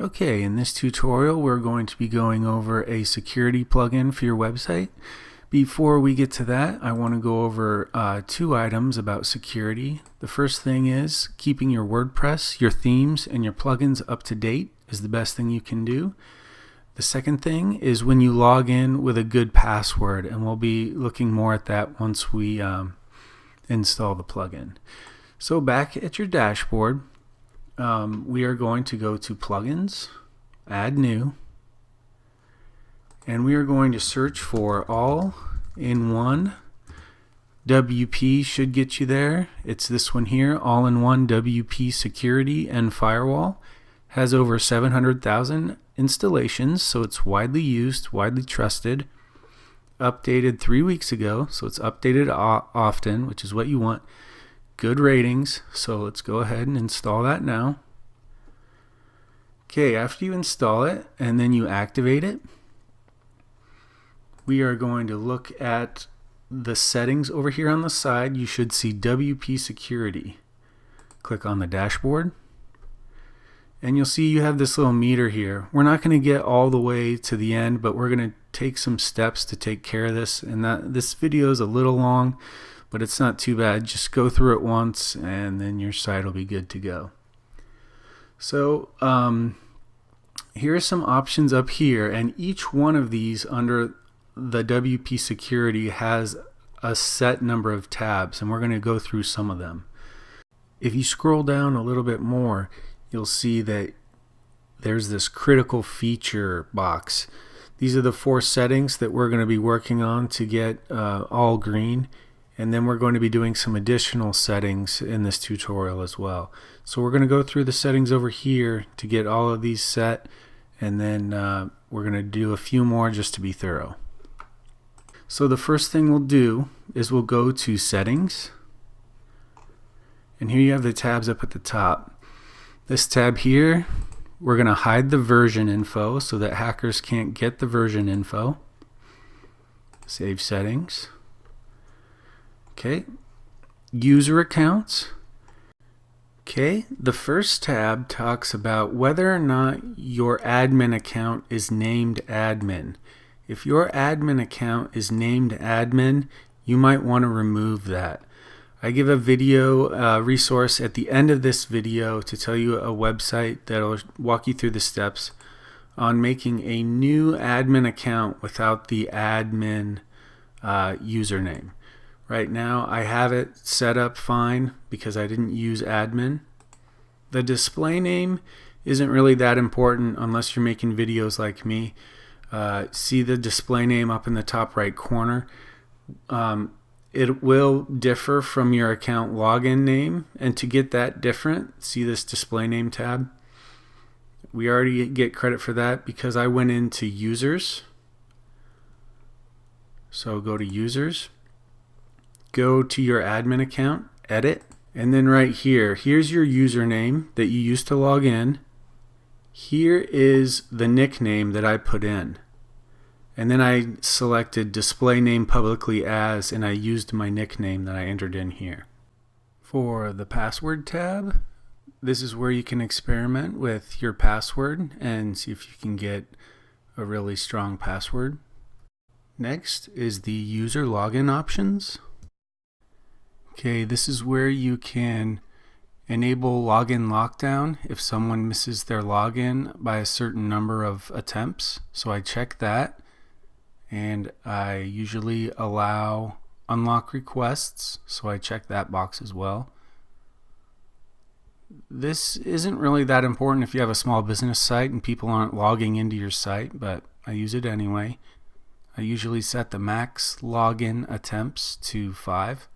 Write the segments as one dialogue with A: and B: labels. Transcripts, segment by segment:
A: Okay, in this tutorial we're going to be going over a security plugin for your website. Before we get to that, I want to go over two items about security. The first thing is keeping your WordPress, your themes, and your plugins up to date is the best thing you can do. The second thing is when you log in with a good password, and we'll be looking more at that once we install the plugin. So back at your dashboard, we are going to go to Plugins, Add New, and we are going to search for All-in-One. WP should get you there. It's this one here, All-in-One WP Security and Firewall. Has over 700,000 installations, so it's widely used, widely trusted. Updated 3 weeks ago, so it's updated often, which is what you want. Good ratings, so let's go ahead and install that now. Okay, after you install it and then you activate it, we are going to look at the settings over here on the side. You should see WP Security. Click on the dashboard and you'll see you have this little meter here. We're not going to get all the way to the end, but we're going to take some steps to take care of this, and this video is a little long, but it's not too bad. Just go through it once and then your site will be good to go. So here are some options up here, and each one of these under the WP Security has a set number of tabs, and we're going to go through some of them. If you scroll down a little bit more, you'll see that there's this critical feature box. These are the 4 settings that we're going to be working on to get all green. And then we're going to be doing some additional settings in this tutorial as well. So we're going to go through the settings over here to get all of these set, and then we're going to do a few more just to be thorough. So the first thing we'll do is we'll go to Settings, and here you have the tabs up at the top. This tab here, we're going to hide the version info so that hackers can't get the version info. Save settings. Okay, user accounts. Okay, the first tab talks about whether or not your admin account is named admin. If your admin account is named admin, you might want to remove that. I give a video resource at the end of this video to tell you a website that'll walk you through the steps on making a new admin account without the admin username. Right now I have it set up fine because I didn't use admin. The display name isn't really that important unless you're making videos like me. See the display name up in the top right corner. It will differ from your account login name, and to get that different, see this display name tab. We already get credit for that because I went into users. So go to users. Go to your admin account, edit, and then right here, here's your username that you used to log in. Here is the nickname that I put in. And then I selected display name publicly as, and I used my nickname that I entered in here. For the password tab, this is where you can experiment with your password and see if you can get a really strong password. Next is the user login options. Okay, this is where you can enable login lockdown if someone misses their login by a certain number of attempts. So I check that, and I usually allow unlock requests, so I check that box as well. This isn't really that important if you have a small business site and people aren't logging into your site, but I use it anyway. I usually set the max login attempts to 5.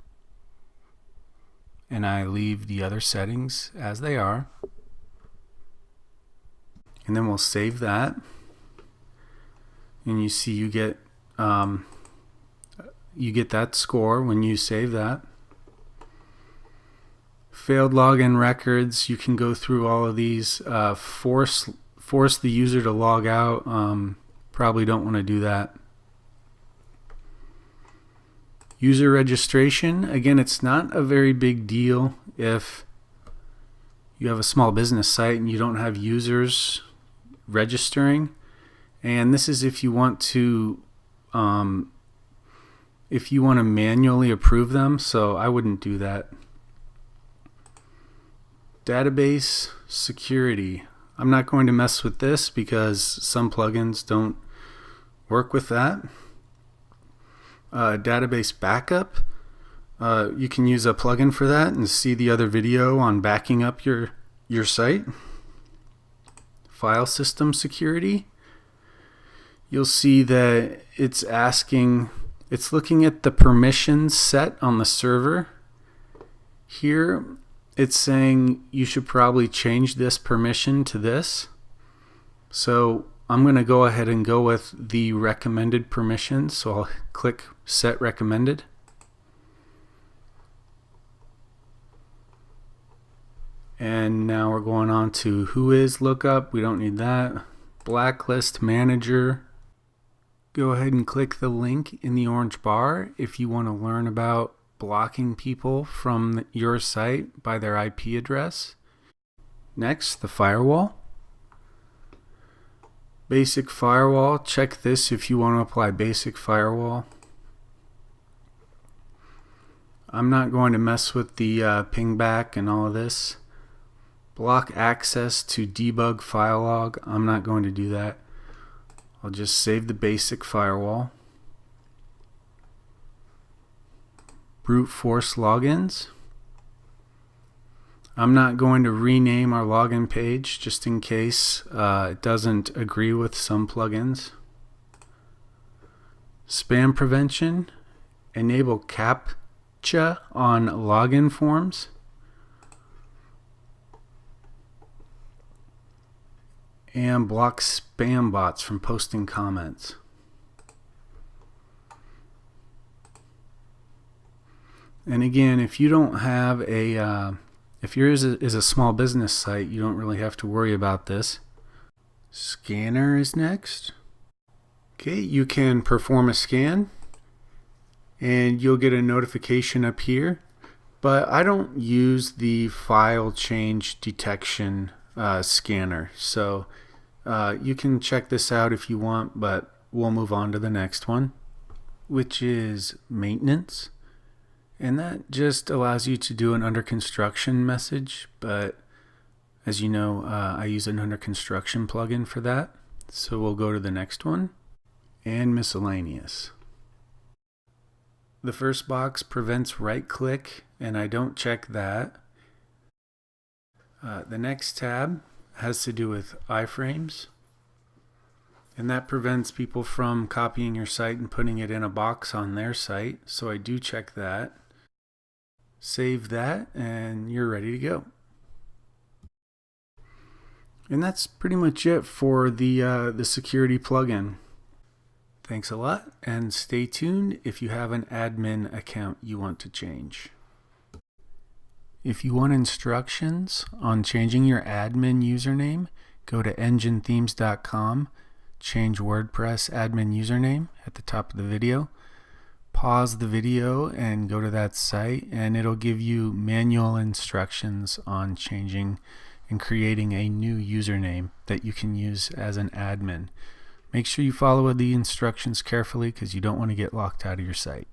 A: And I leave the other settings as they are. And then we'll save that. And you see you get that score when you save that. Failed login records, you can go through all of these. Force the user to log out. Probably don't want to do that. User registration, again, it's not a very big deal if you have a small business site and you don't have users registering, and this is if you want to manually approve them, so I wouldn't do that. Database security. I'm not going to mess with this because some plugins don't work with that. Database backup. You can use a plugin for that and see the other video on backing up your site. File system security. You'll see that it's looking at the permissions set on the server. Here it's saying you should probably change this permission to this. So I'm going to go ahead and go with the recommended permissions. So I'll click Set Recommended. And now we're going on to Whois lookup. We don't need that. Blacklist Manager. Go ahead and click the link in the orange bar if you want to learn about blocking people from your site by their IP address. Next, the firewall. Basic firewall. Check this if you want to apply basic firewall. I'm not going to mess with the ping back and all of this. Block access to debug file log. I'm not going to do that. I'll just save the basic firewall. Brute force logins. I'm not going to rename our login page just in case it doesn't agree with some plugins. Spam prevention. Enable CAPTCHA on login forms. And block spam bots from posting comments. And again, if you don't have if yours is a small business site, you don't really have to worry about this. Scanner is next. Okay, you can perform a scan and you'll get a notification up here, but I don't use the file change detection scanner, so you can check this out if you want, but we'll move on to the next one, which is maintenance. And that just allows you to do an under construction message, but as you know, I use an under construction plugin for that. So we'll go to the next one, and miscellaneous. The first box prevents right click, and I don't check that. The next tab has to do with iframes, and that prevents people from copying your site and putting it in a box on their site, so I do check that. Save that and you're ready to go. And that's pretty much it for the security plugin. Thanks a lot, and stay tuned if you have an admin account you want to change. If you want instructions on changing your admin username, go to enginethemes.com, change WordPress admin username at the top of the video. Pause the video and go to that site, and it'll give you manual instructions on changing and creating a new username that you can use as an admin. Make sure you follow the instructions carefully because you don't want to get locked out of your site.